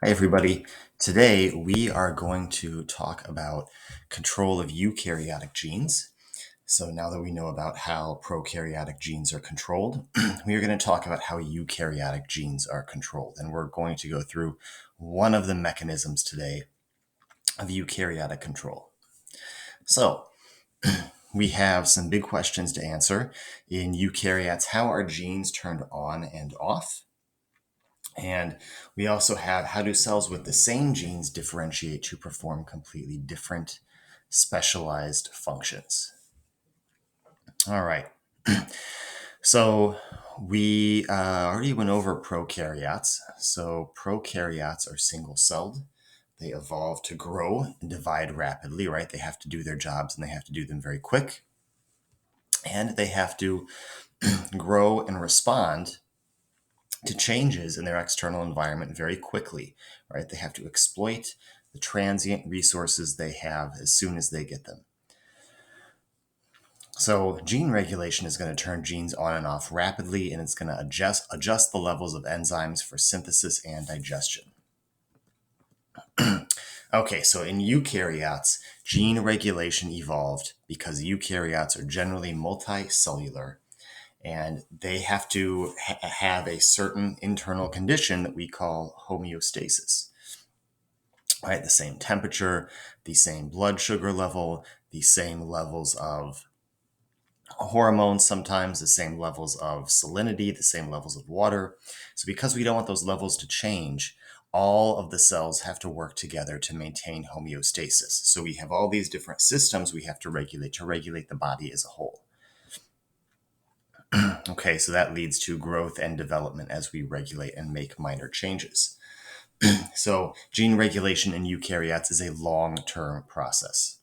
Hi, everybody. Today we are going to talk about control of eukaryotic genes. So now that we know about how prokaryotic genes are controlled, we are going to talk about how eukaryotic genes are controlled. And we're going to go through one of the mechanisms today of eukaryotic control. So we have some big questions to answer. In eukaryotes, how are genes turned on and off? And we also have how do cells with the same genes differentiate to perform completely different specialized functions? All right. So we already went over prokaryotes. So prokaryotes are single celled. They evolve to grow and divide rapidly, right? They have to do their jobs and they have to do them very quick. And they have to grow and respond to changes in their external environment very quickly, right? They have to exploit the transient resources they have as soon as they get them. So gene regulation is going to turn genes on and off rapidly, and it's going to adjust the levels of enzymes for synthesis and digestion. Okay, so in eukaryotes, gene regulation evolved because eukaryotes are generally multicellular and they have to have a certain internal condition that we call homeostasis. Right, the same temperature, the same blood sugar level, the same levels of hormones, sometimes the same levels of salinity, the same levels of water. So because we don't want those levels to change, all of the cells have to work together to maintain homeostasis. So we have all these different systems we have to regulate the body as a whole. Okay, so that leads to growth and development as we regulate and make minor changes. So gene regulation in eukaryotes is a long-term process.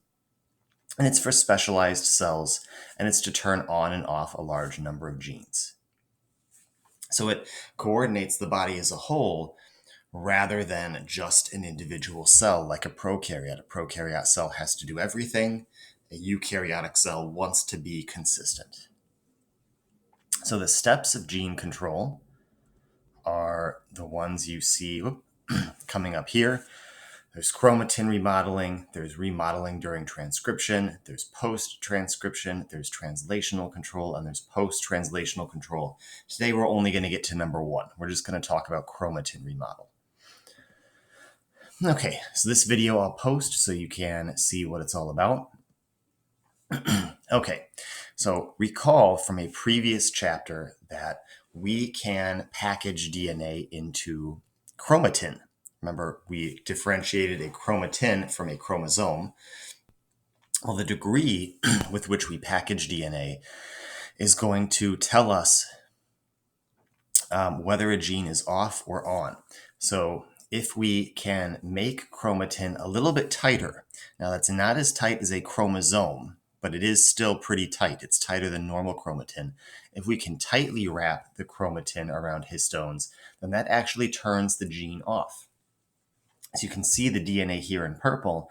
And it's for specialized cells, and it's to turn on and off a large number of genes. So it coordinates the body as a whole rather than just an individual cell like a prokaryote. A prokaryote cell has to do everything. A eukaryotic cell wants to be consistent. So the steps of gene control are the ones you see coming up here. There's chromatin remodeling, there's remodeling during transcription, there's post-transcription, there's translational control, and there's post-translational control. Today we're only going to get to number one. We're just going to talk about chromatin remodel. Okay, so this video I'll post so you can see what it's all about. Okay, so recall from a previous chapter that we can package DNA into chromatin. Remember, we differentiated a chromatin from a chromosome. Well, the degree with which we package DNA is going to tell us whether a gene is off or on. So if we can make chromatin a little bit tighter, now that's not as tight as a chromosome, but it is still pretty tight. It's tighter than normal chromatin. If we can tightly wrap the chromatin around histones, then that actually turns the gene off. As you can see the DNA here in purple,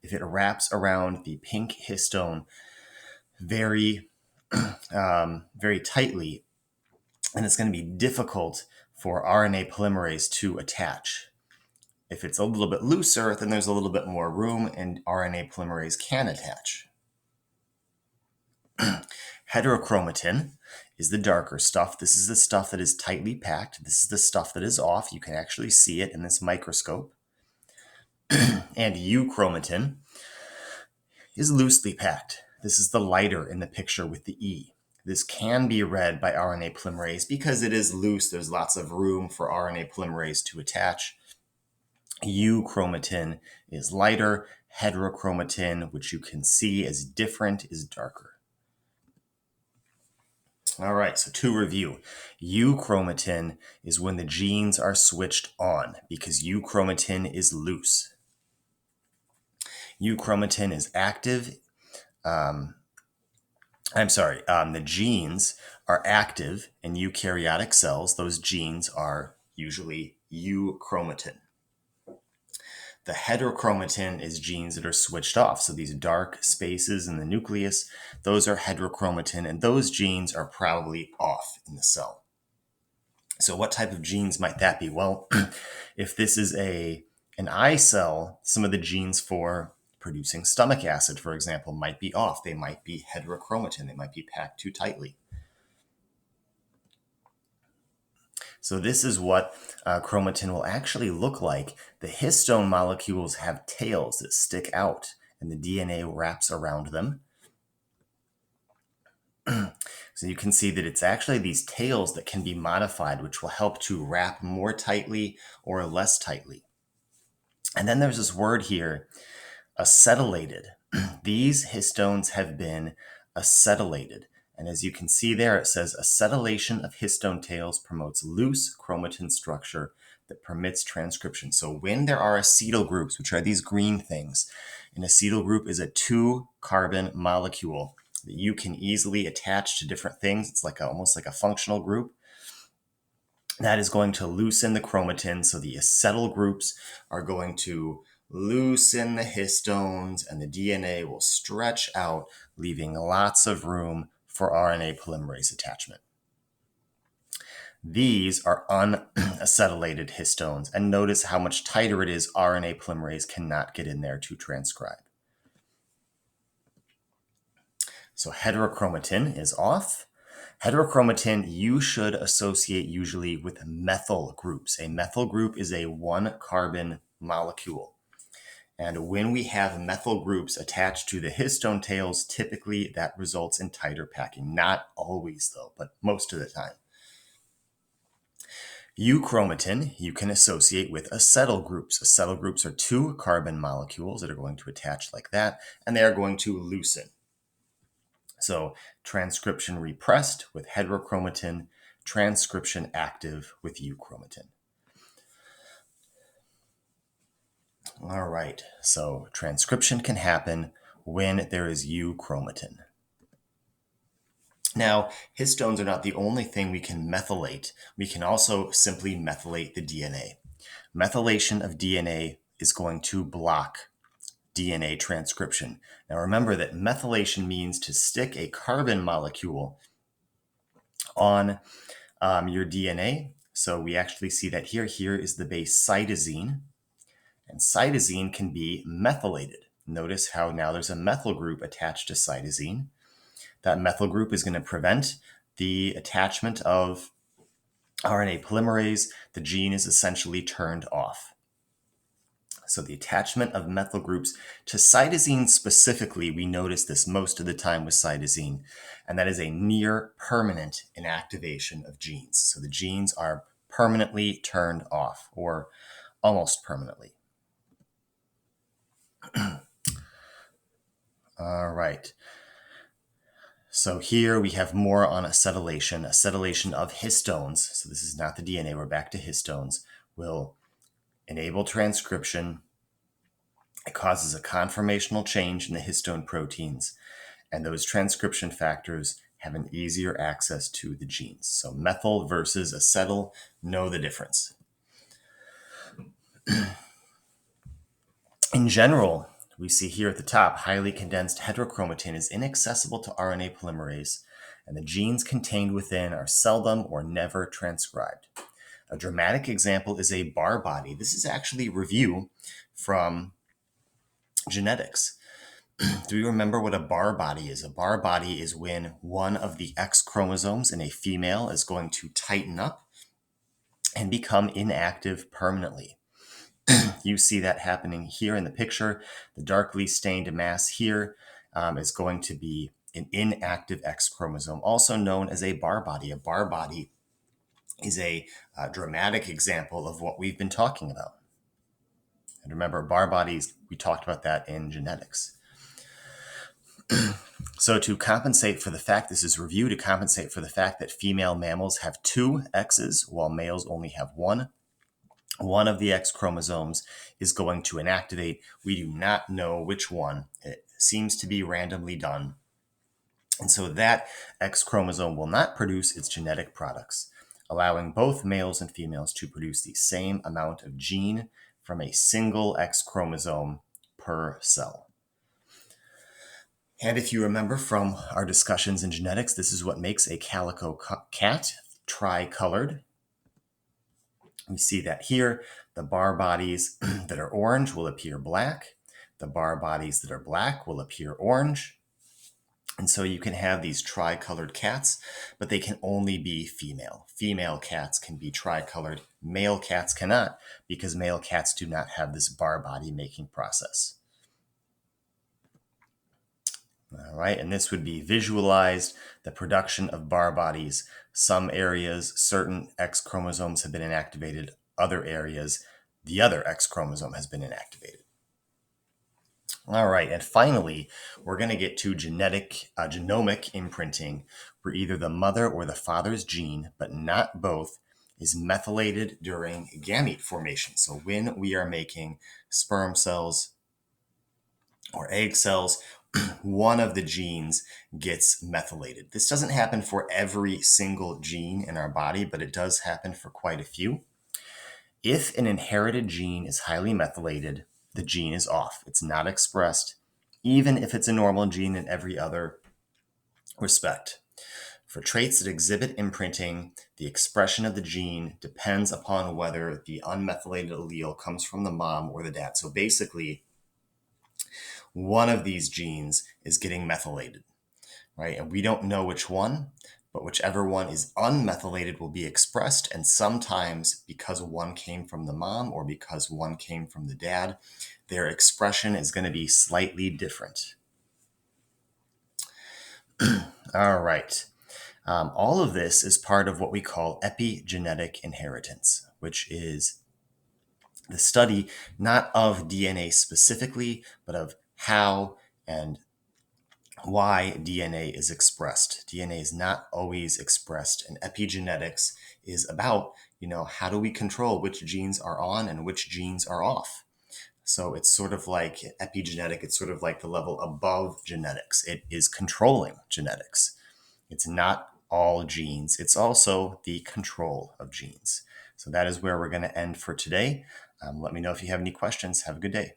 if it wraps around the pink histone very, very tightly, and it's going to be difficult for RNA polymerase to attach. If it's a little bit looser, then there's a little bit more room and RNA polymerase can attach. Heterochromatin is the darker stuff. This is the stuff that is tightly packed. This is the stuff that is off. You can actually see it in this microscope. And euchromatin is loosely packed. This is the lighter in the picture with the E. This can be read by RNA polymerase because it is loose. There's lots of room for RNA polymerase to attach. Euchromatin is lighter. Heterochromatin, which you can see as different, is darker. All right, so to review, euchromatin is when the genes are switched on because euchromatin is loose. Euchromatin is active. The genes are active in eukaryotic cells. Those genes are usually euchromatin. The heterochromatin is genes that are switched off. So these dark spaces in the nucleus, those are heterochromatin, and those genes are probably off in the cell. So what type of genes might that be? Well, if this is an eye cell, some of the genes for producing stomach acid, for example, might be off. They might be heterochromatin. They might be packed too tightly. So this is what chromatin will actually look like. The histone molecules have tails that stick out, and the DNA wraps around them. So you can see that it's actually these tails that can be modified, which will help to wrap more tightly or less tightly. And then there's this word here, acetylated. These histones have been acetylated. And as you can see there, it says acetylation of histone tails promotes loose chromatin structure that permits transcription. So when there are acetyl groups, which are these green things, an acetyl group is a 2-carbon molecule that you can easily attach to different things. It's like almost like a functional group. That is going to loosen the chromatin. So the acetyl groups are going to loosen the histones, and the DNA will stretch out, leaving lots of room for RNA polymerase attachment. These are unacetylated histones, and notice how much tighter it is. RNA polymerase cannot get in there to transcribe. So heterochromatin is off. Heterochromatin you should associate usually with methyl groups. A methyl group is a 1-carbon molecule. And when we have methyl groups attached to the histone tails, typically that results in tighter packing. Not always though, but most of the time. Euchromatin you can associate with acetyl groups. Acetyl groups are 2-carbon molecules that are going to attach like that, and they are going to loosen. So transcription repressed with heterochromatin, transcription active with euchromatin. All right, so transcription can happen when there is euchromatin. Now, histones are not the only thing we can methylate. We can also simply methylate the DNA. Methylation of DNA is going to block DNA transcription. Now remember that methylation means to stick a carbon molecule on your DNA. So we actually see that here. Here is the base cytosine, and cytosine can be methylated. Notice how now there's a methyl group attached to cytosine. That methyl group is going to prevent the attachment of RNA polymerase. The gene is essentially turned off. So the attachment of methyl groups to cytosine specifically, we notice this most of the time with cytosine, and that is a near permanent inactivation of genes. So the genes are permanently turned off, or almost permanently. All right. So here we have more on acetylation. Acetylation of histones, so this is not the DNA, we're back to histones, will enable transcription. It causes a conformational change in the histone proteins, and those transcription factors have an easier access to the genes. So methyl versus acetyl, know the difference. In general, we see here at the top, highly condensed heterochromatin is inaccessible to RNA polymerase, and the genes contained within are seldom or never transcribed. A dramatic example is a bar body. This is actually a review from genetics. Do you remember what a bar body is? A bar body is when one of the X chromosomes in a female is going to tighten up and become inactive permanently. You see that happening here in the picture. The darkly stained mass here is going to be an inactive X chromosome, also known as a bar body. A bar body is a dramatic example of what we've been talking about. And remember, bar bodies, we talked about that in genetics. So to compensate for the fact, this is review to compensate for the fact that female mammals have 2 X's while males only have 1. One of the X chromosomes is going to inactivate. We do not know which one. It seems to be randomly done. And so that X chromosome will not produce its genetic products, allowing both males and females to produce the same amount of gene from a single X chromosome per cell. And if you remember from our discussions in genetics, this is what makes a calico cat tricolored. We see that here, the bar bodies that are orange will appear black. The bar bodies that are black will appear orange. And so you can have these tricolored cats, but they can only be female. Female cats can be tricolored. Male cats cannot, because male cats do not have this bar body making process. All right, and this would be visualized, the production of bar bodies. Some areas, certain X chromosomes have been inactivated. Other areas, the other X chromosome has been inactivated. All right, and finally, we're going to get to genomic imprinting, where either the mother or the father's gene, but not both, is methylated during gamete formation. So when we are making sperm cells or egg cells, one of the genes gets methylated. This doesn't happen for every single gene in our body, but it does happen for quite a few. If an inherited gene is highly methylated, the gene is off. It's not expressed, even if it's a normal gene in every other respect. For traits that exhibit imprinting, the expression of the gene depends upon whether the unmethylated allele comes from the mom or the dad. So basically, one of these genes is getting methylated, right? And we don't know which one, but whichever one is unmethylated will be expressed. And sometimes, because one came from the mom or because one came from the dad, their expression is going to be slightly different. All right. All of this is part of what we call epigenetic inheritance, which is the study not of DNA specifically, but of how and why DNA is expressed. DNA is not always expressed, and epigenetics is about, how do we control which genes are on and which genes are off? So it's sort of like epigenetic, it's sort of like the level above genetics. It is controlling genetics. It's not all genes, it's also the control of genes. So that is where we're going to end for today. Let me know if you have any questions. Have a good day.